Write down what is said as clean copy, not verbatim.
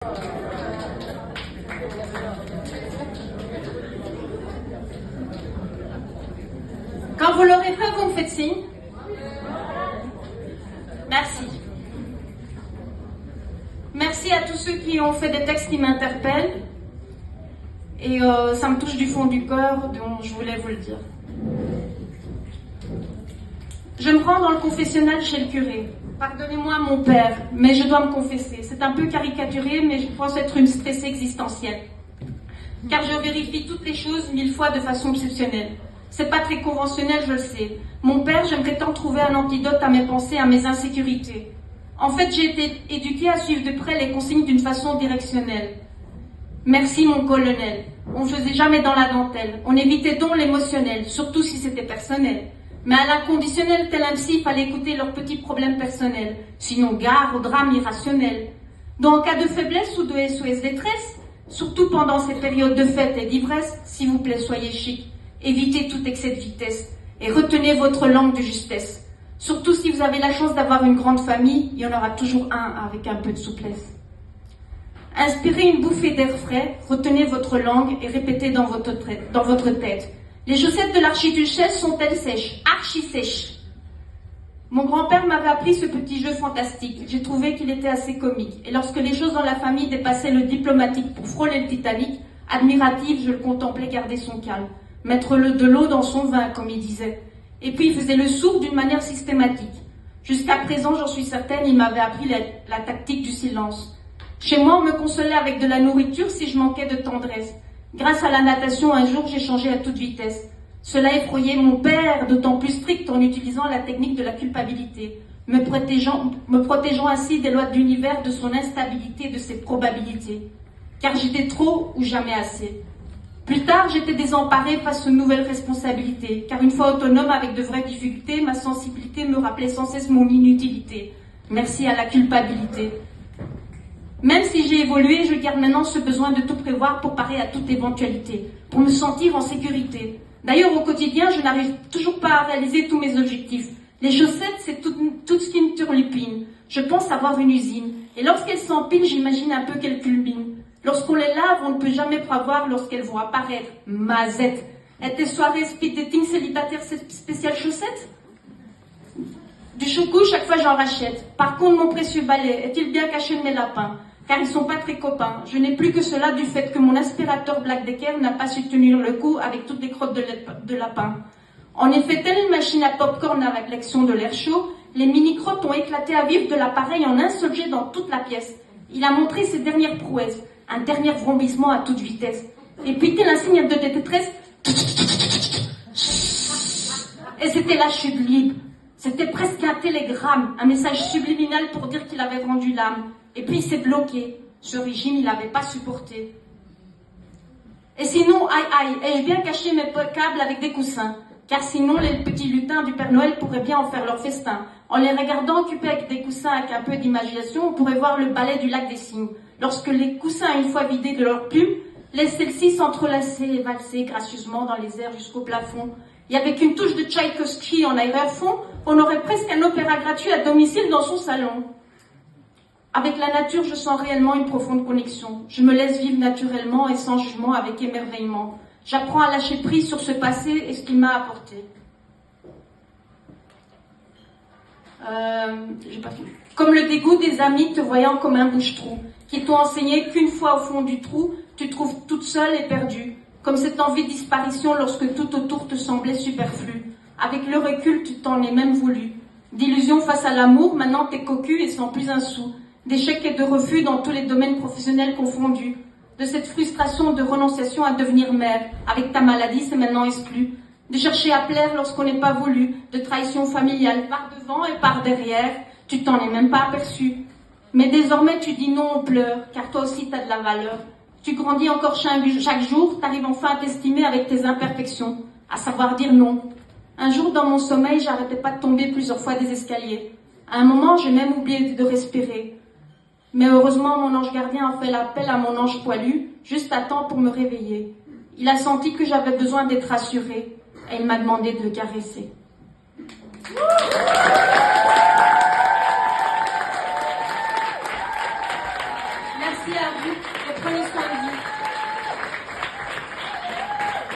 Quand vous l'aurez fait, vous me faites signe. Merci. Merci à tous ceux qui ont fait des textes qui m'interpellent. Et ça me touche du fond du cœur, donc je voulais vous le dire. Je me rends dans le confessionnal chez le curé. Pardonnez-moi mon père, mais je dois me confesser. C'est un peu caricaturé, mais je pense être une stressée existentielle. Car je vérifie toutes les choses 1000 fois de façon obsessionnelle. C'est pas très conventionnel, je le sais. Mon père, j'aimerais tant trouver un antidote à mes pensées, à mes insécurités. En fait, j'ai été éduquée à suivre de près les consignes d'une façon directionnelle. Merci mon colonel. On ne faisait jamais dans la dentelle. On évitait donc l'émotionnel, surtout si c'était personnel. Mais à l'inconditionnel, tel un psy, il fallait écouter leurs petits problèmes personnels. Sinon, gare au drame irrationnel. Donc, en cas de faiblesse ou de SOS détresse, surtout pendant ces périodes de fête et d'ivresse, s'il vous plaît, soyez chic. Évitez tout excès de vitesse et retenez votre langue de justesse. Surtout si vous avez la chance d'avoir une grande famille, il y en aura toujours un avec un peu de souplesse. Inspirez une bouffée d'air frais, retenez votre langue et répétez dans votre tête. Les chaussettes de l'archiduchesse sont-elles sèches? Archi sèches. Mon grand-père m'avait appris ce petit jeu fantastique. J'ai trouvé qu'il était assez comique. Et lorsque les choses dans la famille dépassaient le diplomatique pour frôler le Titanic, admiratif, je le contemplais garder son calme. Mettre de l'eau dans son vin, comme il disait. Et puis il faisait le sourd d'une manière systématique. Jusqu'à présent, j'en suis certaine, il m'avait appris la tactique du silence. Chez moi, on me consolait avec de la nourriture si je manquais de tendresse. Grâce à la natation, un jour, j'ai changé à toute vitesse. Cela effrayait mon père, d'autant plus strict en utilisant la technique de la culpabilité, me protégeant ainsi des lois de l'univers, de son instabilité, de ses probabilités. Car j'étais trop ou jamais assez. Plus tard, j'étais désemparée face aux nouvelles responsabilités, car une fois autonome avec de vraies difficultés, ma sensibilité me rappelait sans cesse mon inutilité. Merci à la culpabilité. Même si j'ai évolué, je garde maintenant ce besoin de tout prévoir pour parer à toute éventualité, pour me sentir en sécurité. D'ailleurs, au quotidien, je n'arrive toujours pas à réaliser tous mes objectifs. Les chaussettes, c'est tout ce qui me turlupine. Je pense avoir une usine, et lorsqu'elles s'empilent, j'imagine un peu qu'elles culminent. Lorsqu'on les lave, on ne peut jamais prévoir lorsqu'elles vont apparaître. Mazette. Et tes soirées speed dating célibataires spéciales chaussettes? Du choucou, chaque fois j'en rachète. Par contre, mon précieux balai, est-il bien caché de mes lapins? Car ils sont pas très copains. Je n'ai plus que cela du fait que mon aspirateur Black Decker n'a pas su tenir le coup avec toutes les crottes de lapin. En effet, telle une machine à popcorn avec l'action de l'air chaud, les mini-crottes ont éclaté à vif de l'appareil en un seul jet dans toute la pièce. Il a montré ses dernières prouesses. Un dernier vrombissement à toute vitesse. Et puis tel un signe de détresse. Et c'était la chute libre. C'était presque un télégramme, un message subliminal pour dire qu'il avait rendu l'âme. Et puis il s'est bloqué. Ce régime, il n'avait pas supporté. Et sinon, aïe, ai-je bien caché mes câbles avec des coussins? Car sinon, les petits lutins du Père Noël pourraient bien en faire leur festin. En les regardant occupés avec des coussins avec un peu d'imagination, on pourrait voir le ballet du lac des cygnes. Lorsque les coussins, une fois vidés de leur plume, laissent celles-ci s'entrelacer et valser gracieusement dans les airs jusqu'au plafond. Et avec une touche de Tchaïkovski en arrière-fond, on aurait presque un opéra gratuit à domicile dans son salon. Avec la nature, je sens réellement une profonde connexion. Je me laisse vivre naturellement et sans jugement, avec émerveillement. J'apprends à lâcher prise sur ce passé et ce qu'il m'a apporté. J'ai pas fini. Comme le dégoût des amis te voyant comme un bouche-trou, qui t'ont enseigné qu'une fois au fond du trou, tu te trouves toute seule et perdue. Comme cette envie de disparition lorsque tout autour te semblait superflu. Avec le recul, tu t'en es même voulu. D'illusion face à l'amour, maintenant t'es cocu et sans plus un sou. D'échecs et de refus dans tous les domaines professionnels confondus. De cette frustration de renonciation à devenir mère. Avec ta maladie, c'est maintenant exclu. De chercher à plaire lorsqu'on n'est pas voulu. De trahison familiale par devant et par derrière. Tu t'en es même pas aperçu. Mais désormais, tu dis non, on pleure, car toi aussi t'as de la valeur. Tu grandis encore chaque jour, t'arrives enfin à t'estimer avec tes imperfections. À savoir dire non. Un jour, dans mon sommeil, j'arrêtais pas de tomber plusieurs fois des escaliers. À un moment, j'ai même oublié de respirer. Mais heureusement, mon ange gardien a fait l'appel à mon ange poilu, juste à temps pour me réveiller. Il a senti que j'avais besoin d'être rassurée, et il m'a demandé de le caresser. Merci à vous. vous et prenez soin de vous.